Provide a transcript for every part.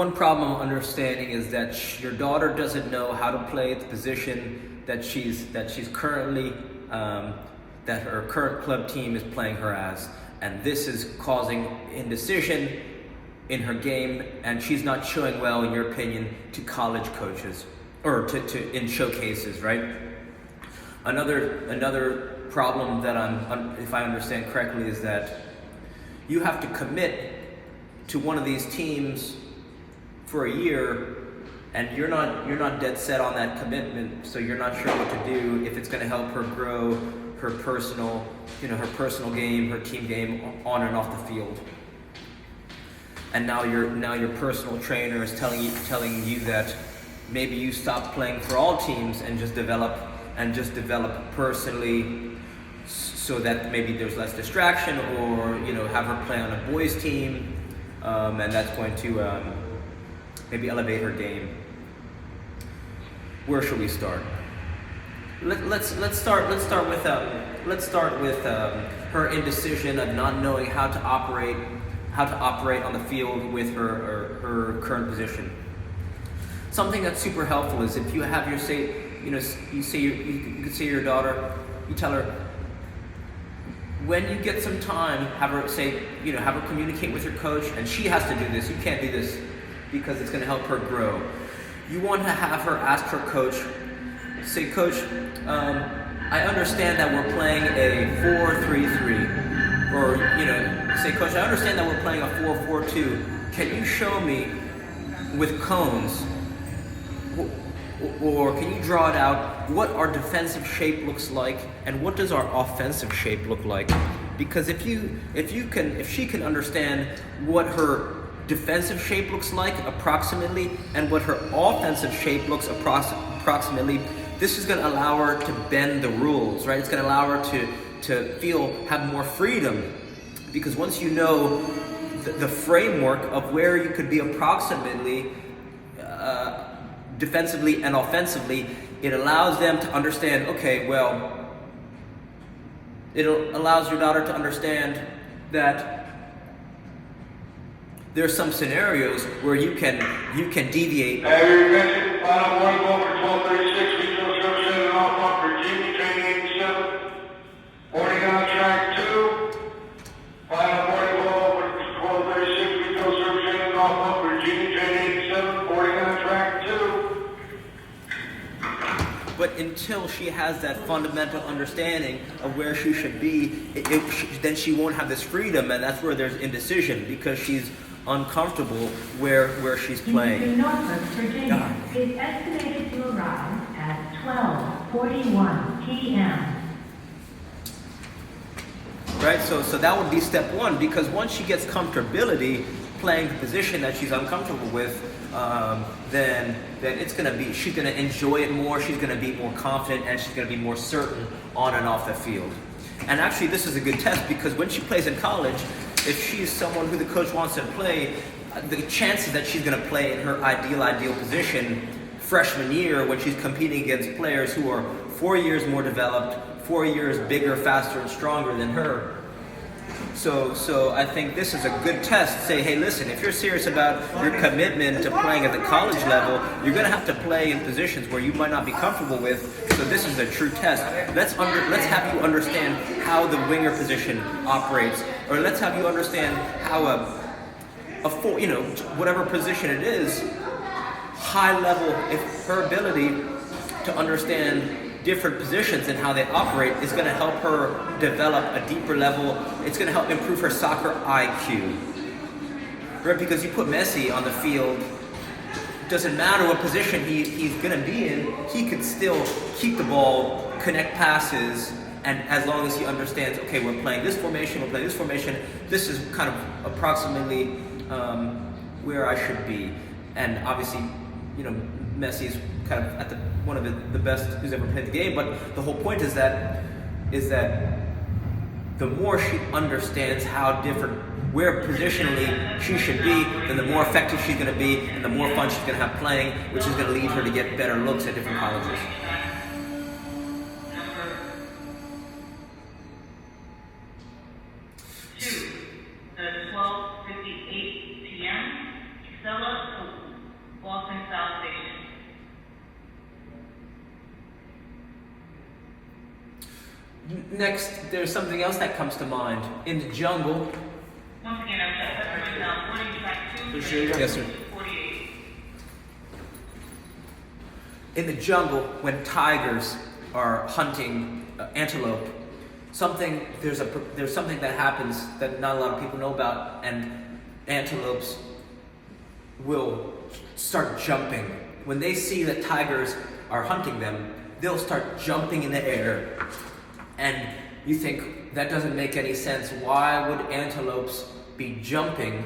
One problem I'm understanding is that your daughter doesn't know how to play the position that she's currently that her current club team is playing her as, and this is causing indecision in her game, and she's not showing well, in your opinion, to college coaches or to in showcases, right? Another problem that if I understand correctly, is that you have to commit to one of these teams for a year, and you're not dead set on that commitment, so you're not sure what to do, if it's going to help her grow her personal game, her team game on and off the field. And now your personal trainer is telling you that maybe you stop playing for all teams and just develop personally, so that maybe there's less distraction, or have her play on a boys team, and that's going to maybe elevate her game. Where should we start? Let's start with her indecision of not knowing how to operate on the field with her current position. Something that's super helpful is if you have you could say to your daughter, you tell her, when you get some time, have her communicate with her coach, and she has to do this. You can't do this, because it's going to help her grow. You want to have her ask her coach, say, Coach, I understand that we're playing a 4-3-3, or say, Coach, I understand that we're playing a 4-4-2. Can you show me with cones, or can you draw it out, what our defensive shape looks like, and what does our offensive shape look like? Because if she can understand what her defensive shape looks like approximately, and what her offensive shape looks approximately, this is going to allow her to bend the rules, right? It's going to allow her to have more freedom, because once you know the framework of where you could be approximately defensively and offensively, it allows them to understand, it allows your daughter to understand that there's some scenarios where you can deviate. Final one goal for 12:36, retail service and off for Jimmy, training 87. Boarding on track 2. Final boarding goal for 12:36, retail service and off for Jimmy, training 87. Boarding on track 2. But until she has that fundamental understanding of where she should be, then she won't have this freedom, and that's where there's indecision, because she's uncomfortable where she's playing. In Norfolk, Virginia, is estimated to arrive at 12:41 p.m. Right, so that would be step one, because once she gets comfortability playing the position that she's uncomfortable with, then she's gonna enjoy it more, she's gonna be more confident, and she's gonna be more certain on and off the field. And actually, this is a good test, because when she plays in college, if she's someone who the coach wants to play, the chances that she's going to play in her ideal position freshman year, when she's competing against players who are 4 years more developed, 4 years bigger, faster, and stronger than her. So I think this is a good test. Say, hey, listen, if you're serious about your commitment to playing at the college level, you're going to have to play in positions where you might not be comfortable with. So this is a true test. Let's have you understand how the winger position operates, or let's have you understand how whatever position it is, high level, if her ability to understand different positions and how they operate is going to help her develop a deeper level. It's going to help improve her soccer IQ. Right? Because you put Messi on the field, doesn't matter what position he's going to be in, he could still keep the ball, connect passes, and as long as he understands, okay, we're playing this formation, this is kind of approximately where I should be. And obviously, Messi's kind of at one of the best who's ever played the game, but the whole point is that the more she understands where positionally she should be, then the more effective she's going to be, and the more fun she's going to have playing, which is going to lead her to get better looks at different colleges. At 12:58 p.m., Stella Next, there's something else that comes to mind. In the jungle. Once again, I'm check now. 40 track 2. Yes, sir. 48. In the jungle, when tigers are hunting antelope, there's something that happens that not a lot of people know about, and antelopes will start jumping. When they see that tigers are hunting them, they'll start jumping in the air. And you think, that doesn't make any sense. Why would antelopes be jumping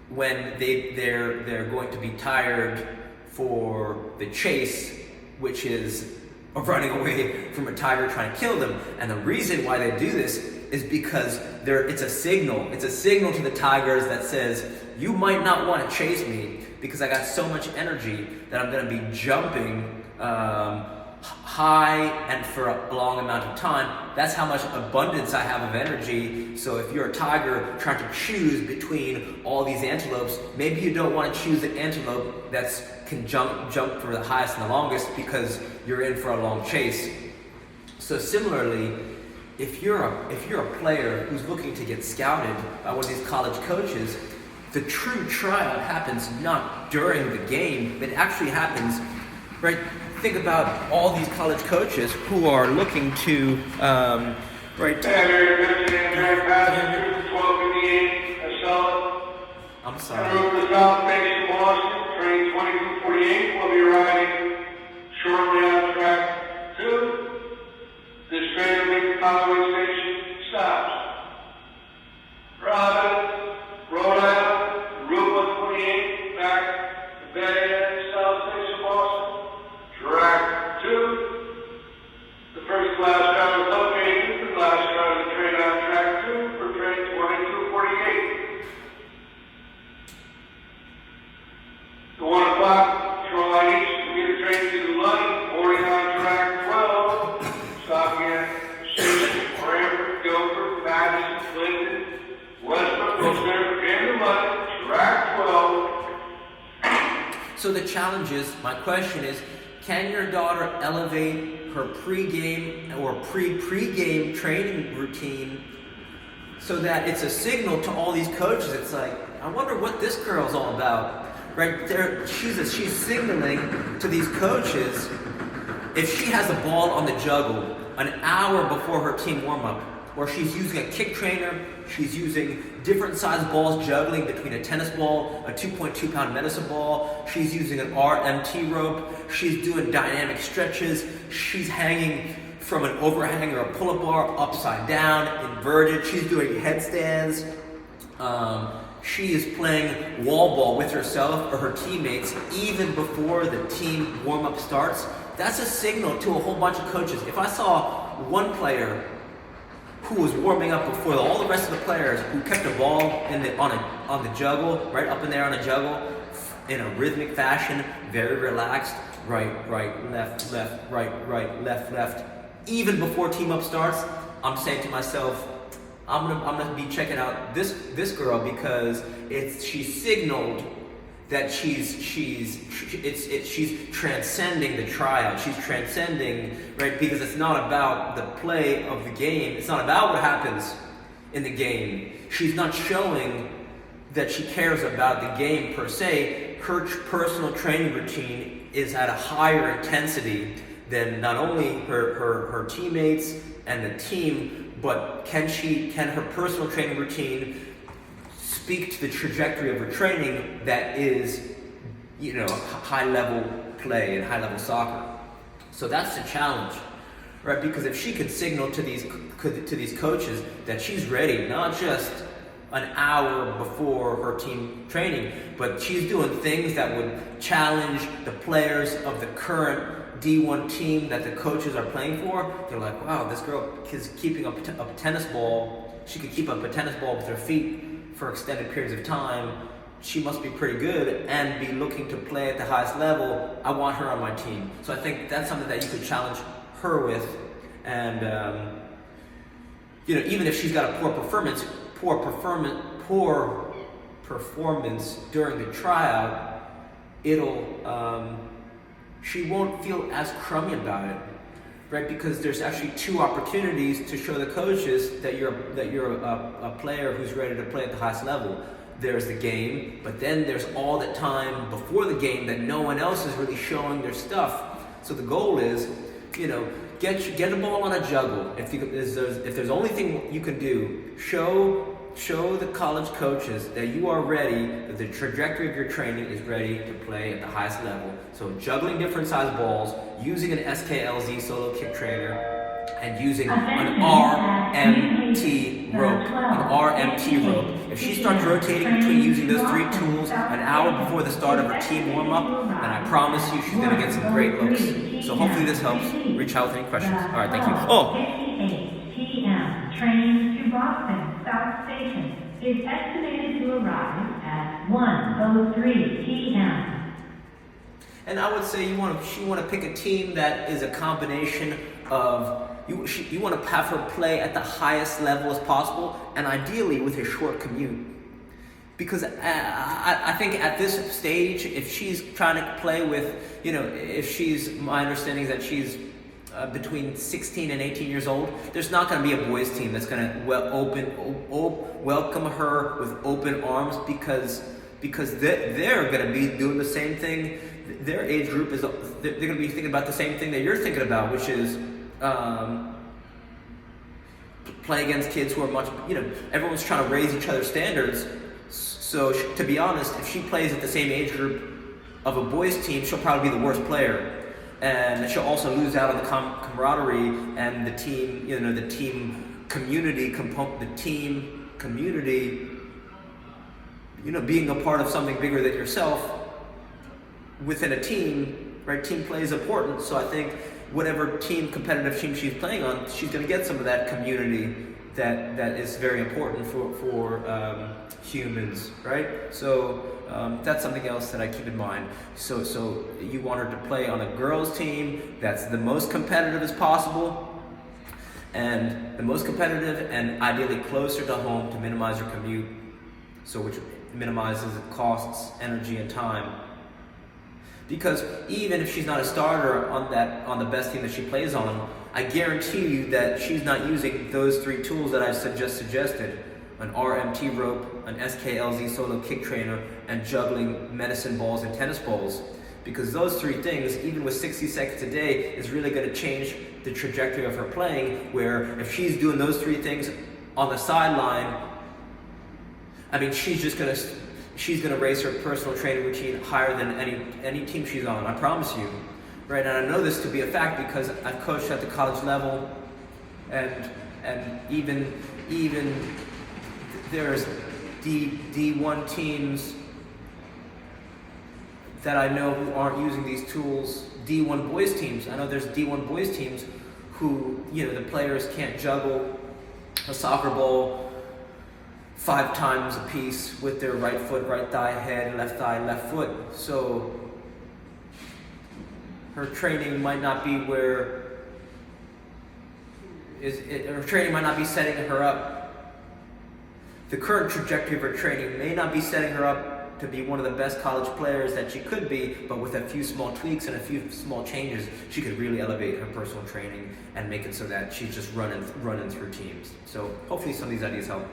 when they're going to be tired for the chase, which is running away from a tiger trying to kill them? And the reason why they do this is because it's a signal. It's a signal to the tigers that says, you might not want to chase me because I got so much energy that I'm going to be jumping high and for a long amount of time. That's how much abundance I have of energy. So if you're a tiger trying to choose between all these antelopes, maybe you don't want to choose the antelope that can jump for the highest and the longest because you're in for a long chase. So similarly, if you're a player who's looking to get scouted by one of these college coaches, the true tryout happens not during the game, it actually happens, right? Think about all these college coaches who are looking to, right? I'm sorry. The South Base Boston, train 2248, will be arriving shortly on track 2. This train will be Conway Station stops. Robin, Rhode Island, Route 128, back to Bay South Station Boston. Track 2. The first class travel is located. The last travel is train on track 2 for train 2248. The 1 o'clock, Shoreline East, commuter train to London, boarding on track 12, stopping at Station, Cranford, Guilford, Madison, Clinton, Westbrook, Rosemary, and London, track 12. So the challenge is, my question is, can your daughter elevate her pre-game or pre-game training routine so that it's a signal to all these coaches? It's like, I wonder what this girl's all about. Right there, she's signaling to these coaches, if she has a ball on the juggle an hour before her team warm-up, or she's using a kick trainer, she's using different size balls juggling between a tennis ball, a 2.2 pound medicine ball, she's using an RMT rope, she's doing dynamic stretches, she's hanging from an overhang or a pull-up bar upside down, inverted, she's doing headstands, she is playing wall ball with herself or her teammates even before the team warm-up starts. That's a signal to a whole bunch of coaches. If I saw one player who was warming up before all the rest of the players, who kept the ball on the juggle, right up in there on the juggle, in a rhythmic fashion, very relaxed, right, left, left, even before team up starts, I'm saying to myself, I'm gonna be checking out this girl because she's signaled that she's transcending the tryout. She's transcending, right? Because it's not about the play of the game. It's not about what happens in the game. She's not showing that she cares about the game per se. Her personal training routine is at a higher intensity than not only her teammates and the team, but can her personal training routine speak to the trajectory of her training that is, high level play and high level soccer? So that's the challenge, right? Because if she could signal to these coaches that she's ready, not just an hour before her team training, but she's doing things that would challenge the players of the current D1 team that the coaches are playing for, they're like, wow, this girl is keeping up a tennis ball. She could keep up a tennis ball with her feet for extended periods of time. She must be pretty good and be looking to play at the highest level. I want her on my team. So I think that's something that you could challenge her with. And, even if she's got a poor performance during the tryout, she won't feel as crummy about it, right? Because there's actually two opportunities to show the coaches that you're a player who's ready to play at the highest level. There's the game, but then there's all the time before the game that no one else is really showing their stuff. So the goal is, get the ball on a juggle. If there's only thing you can do, show the college coaches that you are ready, that the trajectory of your training is ready to play at the highest level. So juggling different size balls, using an SKLZ solo kick trainer, and using an RMT rope. If she starts rotating between using those three tools an hour before the start of her team warm-up, then I promise you she's going to get some great looks. So hopefully this helps. Reach out with any questions. All right, thank you. 58 p.m. Train to Boston South Station is estimated to arrive at 1:03 p.m. And I would say you want to pick a team that is a combination of you want to have her play at the highest level as possible, and ideally with a short commute. Because I think at this stage, if she's trying to play with, my understanding is that she's between 16 and 18 years old, there's not going to be a boys team that's going to welcome her with open arms because they're going to be doing the same thing. Their age group they're going to be thinking about the same thing that you're thinking about, which is play against kids who are everyone's trying to raise each other's standards. So to be honest, if she plays at the same age group of a boys team, she'll probably be the worst player, and she'll also lose out on the camaraderie and the team, the team community component, the team community, being a part of something bigger than yourself within a team, right? Team play is important. So I think whatever competitive team she's playing on, she's going to get some of that community that is very important for humans, right? So that's something else that I keep in mind. So you want her to play on a girls' team that's the most competitive as possible, and ideally closer to home to minimize her commute, which minimizes costs, energy, and time. Because even if she's not a starter on the best team that she plays on, I guarantee you that she's not using those three tools that I just suggested: an RMT rope, an SKLZ solo kick trainer, and juggling medicine balls and tennis balls. Because those three things, even with 60 seconds a day, is really going to change the trajectory of her playing, where if she's doing those three things on the sideline, she's going to raise her personal training routine higher than any team she's on, I promise you. Right? And I know this to be a fact because I've coached at the college level, and even there's D1 teams that I know who aren't using these tools. D1 boys teams. I know there's D1 boys teams who, the players can't juggle a soccer ball 5 times a piece with their right foot, right thigh, head, left foot. So her training might not be her training might not be setting her up. The current trajectory of her training may not be setting her up to be one of the best college players that she could be, but with a few small tweaks and a few small changes, she could really elevate her personal training and make it so that she's just running through teams. So hopefully some of these ideas help.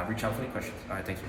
Reach out for any questions. All right, thank you.